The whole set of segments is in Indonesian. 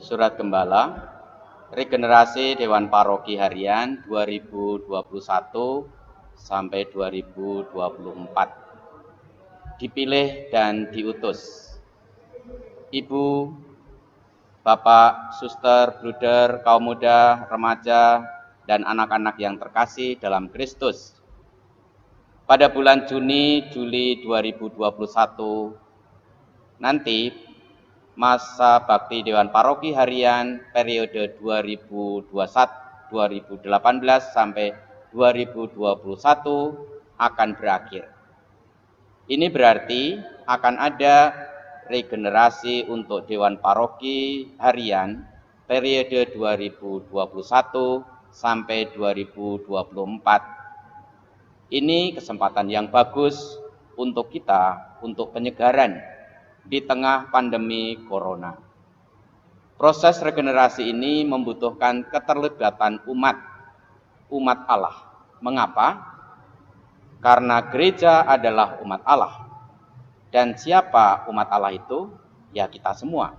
Surat Gembala, Regenerasi Dewan Paroki Harian 2021 sampai 2024. Dipilih dan diutus. Ibu, Bapak, Suster, Bruder, kaum muda, remaja, dan anak-anak yang terkasih dalam Kristus. Pada bulan Juni-Juli 2021 nanti masa bakti Dewan Paroki Harian periode 2018 sampai 2021 akan berakhir. Ini berarti akan ada regenerasi untuk Dewan Paroki Harian periode 2021 sampai 2024. Ini kesempatan yang bagus untuk kita, untuk penyegaran di tengah pandemi corona. Proses regenerasi ini membutuhkan keterlibatan umat Allah. Mengapa? Karena gereja adalah umat Allah. Dan siapa umat Allah itu? Ya kita semua.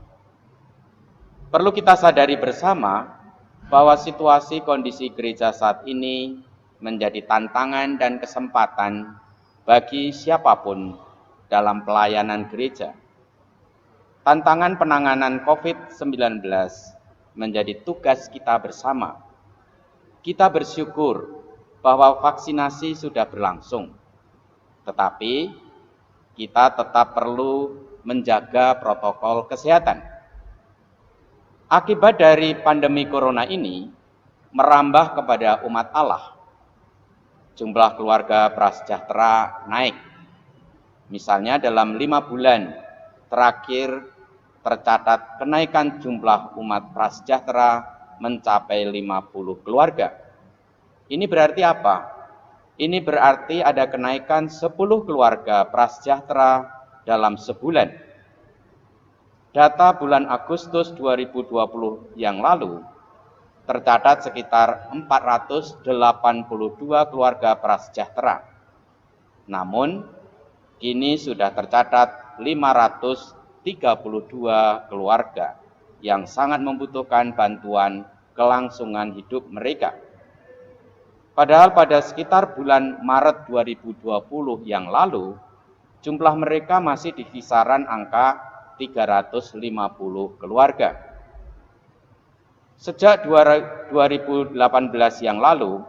Perlu kita sadari bersama bahwa situasi kondisi gereja saat ini menjadi tantangan dan kesempatan bagi siapapun dalam pelayanan gereja. Tantangan penanganan COVID-19 menjadi tugas kita bersama. Kita bersyukur bahwa vaksinasi sudah berlangsung, tetapi kita tetap perlu menjaga protokol kesehatan. Akibat dari pandemi corona ini merambah kepada umat Allah. Jumlah keluarga prasejahtera naik. Misalnya dalam 5 bulan terakhir tercatat kenaikan jumlah umat prasejahtera mencapai 50 keluarga. Ini berarti apa? Ini berarti ada kenaikan 10 keluarga prasejahtera dalam sebulan. Data bulan Agustus 2020 yang lalu tercatat sekitar 482 keluarga prasejahtera. Namun, kini sudah tercatat 532 keluarga yang sangat membutuhkan bantuan kelangsungan hidup mereka. Padahal pada sekitar bulan Maret 2020 yang lalu, jumlah mereka masih di kisaran angka 350 keluarga. Sejak 2018 yang lalu,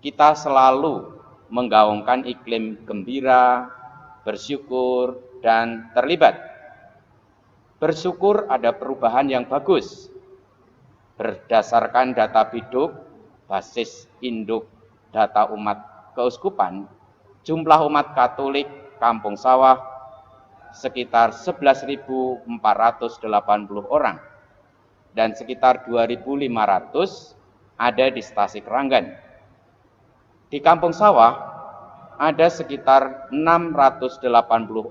kita selalu menggaungkan iklim gembira, bersyukur, dan terlibat. Bersyukur ada perubahan yang bagus. Berdasarkan data Biduk, basis induk data umat keuskupan, jumlah umat Katolik Kampung Sawah sekitar 11.480 orang dan sekitar 2.500 ada di Stasi Keranggan. Di Kampung Sawah ada sekitar 680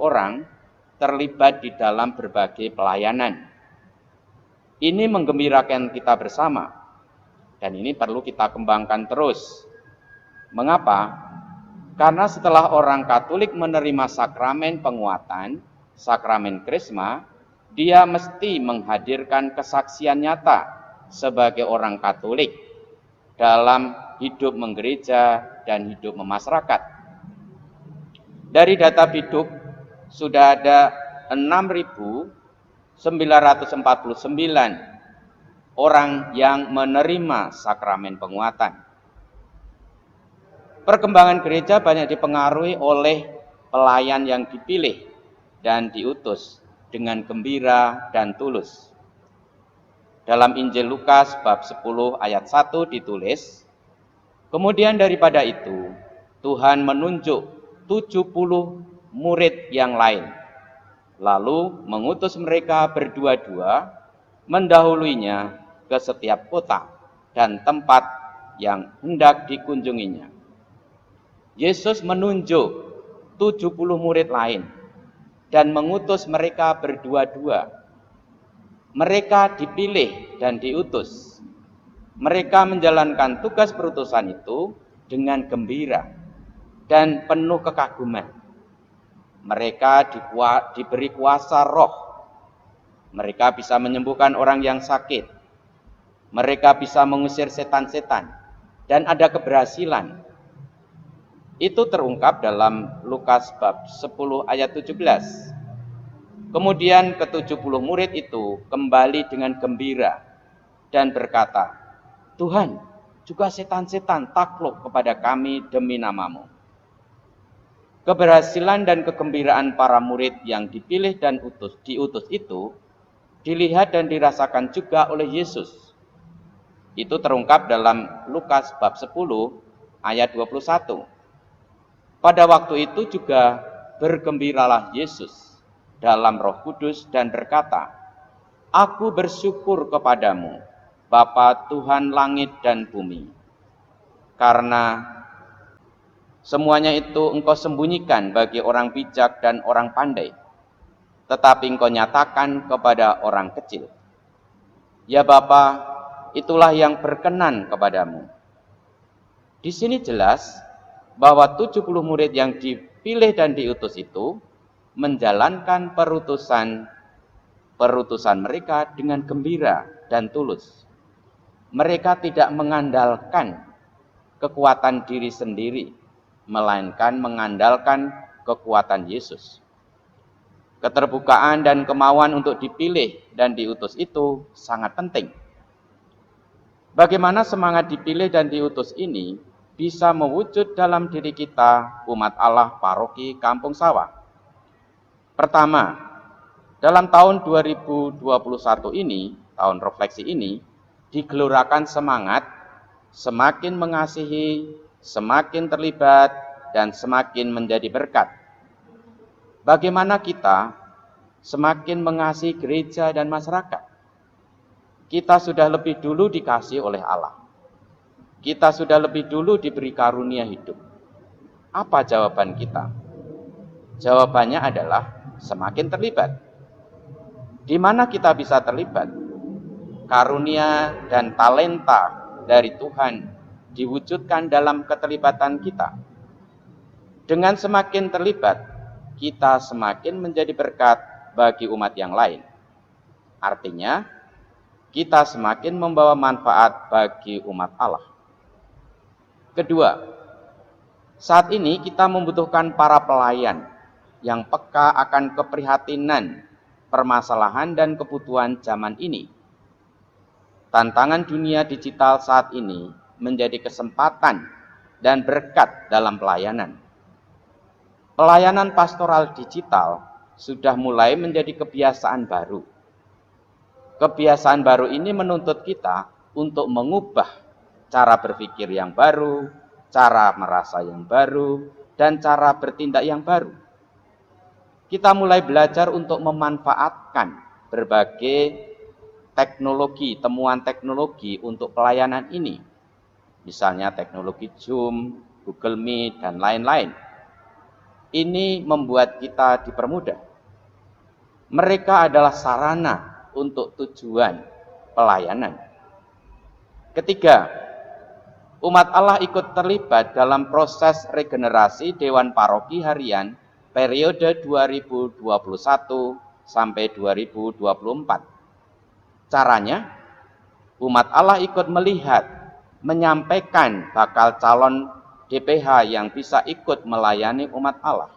orang terlibat di dalam berbagai pelayanan. Ini menggembirakan kita bersama, dan ini perlu kita kembangkan terus. Mengapa? Karena setelah orang Katolik menerima sakramen penguatan, sakramen Krisma, dia mesti menghadirkan kesaksian nyata sebagai orang Katolik dalam hidup menggereja dan hidup memasyarakat. Dari data Biduk, sudah ada 6.949 orang yang menerima sakramen penguatan. Perkembangan gereja banyak dipengaruhi oleh pelayan yang dipilih dan diutus dengan gembira dan tulus. Dalam Injil Lukas bab 10 ayat 1 ditulis, kemudian daripada itu, Tuhan menunjuk 70 murid yang lain, lalu mengutus mereka berdua-dua mendahuluinya ke setiap kota dan tempat yang hendak dikunjunginya. Yesus menunjuk 70 murid lain dan mengutus mereka berdua-dua. Mereka dipilih dan diutus. Mereka menjalankan tugas perutusan itu dengan gembira dan penuh kekaguman. Mereka diberi kuasa roh. Mereka bisa menyembuhkan orang yang sakit. Mereka bisa mengusir setan-setan. Dan ada keberhasilan. Itu terungkap dalam Lukas bab 10 ayat 17. Kemudian ke-70 murid itu kembali dengan gembira dan berkata, Tuhan, juga setan-setan takluk kepada kami demi namamu. Keberhasilan dan kegembiraan para murid yang dipilih dan diutus itu dilihat dan dirasakan juga oleh Yesus. Itu terungkap dalam Lukas bab 10 ayat 21. Pada waktu itu juga bergembiralah Yesus dalam Roh Kudus dan berkata, Aku bersyukur kepadamu, Bapa Tuhan langit dan bumi, karena semuanya itu Engkau sembunyikan bagi orang bijak dan orang pandai, tetapi Engkau nyatakan kepada orang kecil. Ya Bapa, itulah yang berkenan kepadamu. Di sini jelas bahwa 70 murid yang dipilih dan diutus itu menjalankan perutusan mereka dengan gembira dan tulus. Mereka tidak mengandalkan kekuatan diri sendiri, melainkan mengandalkan kekuatan Yesus. Keterbukaan dan kemauan untuk dipilih dan diutus itu sangat penting. Bagaimana semangat dipilih dan diutus ini bisa mewujud dalam diri kita, umat Allah Paroki Kampung Sawah? Pertama, dalam tahun 2021 ini, tahun refleksi ini, digelurakan semangat, semakin mengasihi, semakin terlibat, dan semakin menjadi berkat. Bagaimana kita semakin mengasihi gereja dan masyarakat? Kita sudah lebih dulu dikasih oleh Allah. Kita sudah lebih dulu diberi karunia hidup. Apa jawaban kita? Jawabannya adalah semakin terlibat. Di mana kita bisa terlibat? Karunia dan talenta dari Tuhan diwujudkan dalam keterlibatan kita. Dengan semakin terlibat, kita semakin menjadi berkat bagi umat yang lain. Artinya, kita semakin membawa manfaat bagi umat Allah. Kedua, saat ini kita membutuhkan para pelayan yang peka akan keprihatinan, permasalahan dan kebutuhan zaman ini. Tantangan dunia digital saat ini menjadi kesempatan dan berkat dalam pelayanan. Pelayanan pastoral digital sudah mulai menjadi kebiasaan baru. Kebiasaan baru ini menuntut kita untuk mengubah cara berpikir yang baru, cara merasa yang baru, dan cara bertindak yang baru. Kita mulai belajar untuk memanfaatkan berbagai teknologi, temuan teknologi untuk pelayanan ini. Misalnya teknologi Zoom, Google Meet, dan lain-lain. Ini membuat kita dipermudah. Mereka adalah sarana untuk tujuan pelayanan. Ketiga, umat Allah ikut terlibat dalam proses regenerasi Dewan Paroki Harian periode 2021 sampai 2024. Caranya, umat Allah ikut melihat, menyampaikan bakal calon DPH yang bisa ikut melayani umat Allah.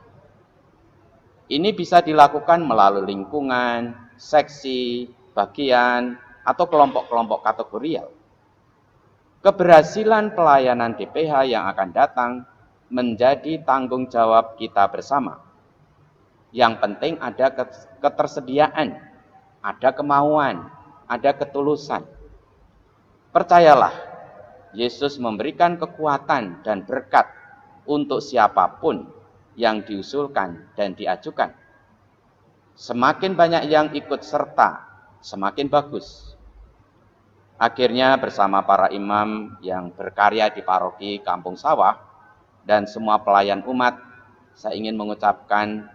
Ini bisa dilakukan melalui lingkungan, seksi, bagian, atau kelompok-kelompok kategorial. Keberhasilan pelayanan DPH yang akan datang menjadi tanggung jawab kita bersama. Yang penting ada ketersediaan, ada kemauan, ada ketulusan. Percayalah, Yesus memberikan kekuatan dan berkat untuk siapapun yang diusulkan dan diajukan. Semakin banyak yang ikut serta, semakin bagus. Akhirnya bersama para imam yang berkarya di Paroki Kampung Sawah dan semua pelayan umat, saya ingin mengucapkan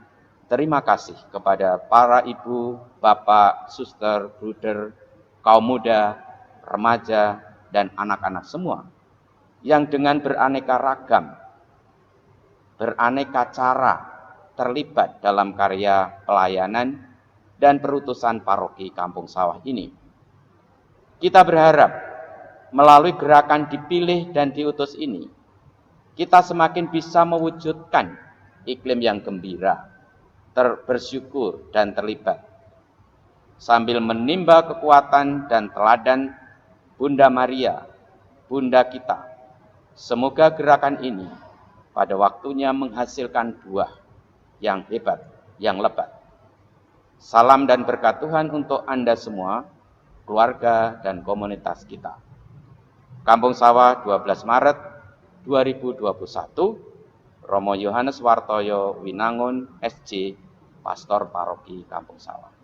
terima kasih kepada para ibu, bapak, suster, bruder, kaum muda, remaja, dan anak-anak semua yang dengan beraneka ragam, beraneka cara terlibat dalam karya pelayanan dan perutusan paroki Kampung Sawah ini. Kita berharap melalui gerakan dipilih dan diutus ini, kita semakin bisa mewujudkan iklim yang gembira, bersyukur dan terlibat, sambil menimba kekuatan dan teladan Bunda Maria, Bunda kita. Semoga gerakan ini pada waktunya menghasilkan buah yang hebat, yang lebat. Salam dan berkat Tuhan untuk Anda semua, keluarga dan komunitas kita. Kampung Sawah 12 Maret 2021, Romo Yohanes Wartoyo Winangun, SJ, Pastor Paroki Kampung Sawah.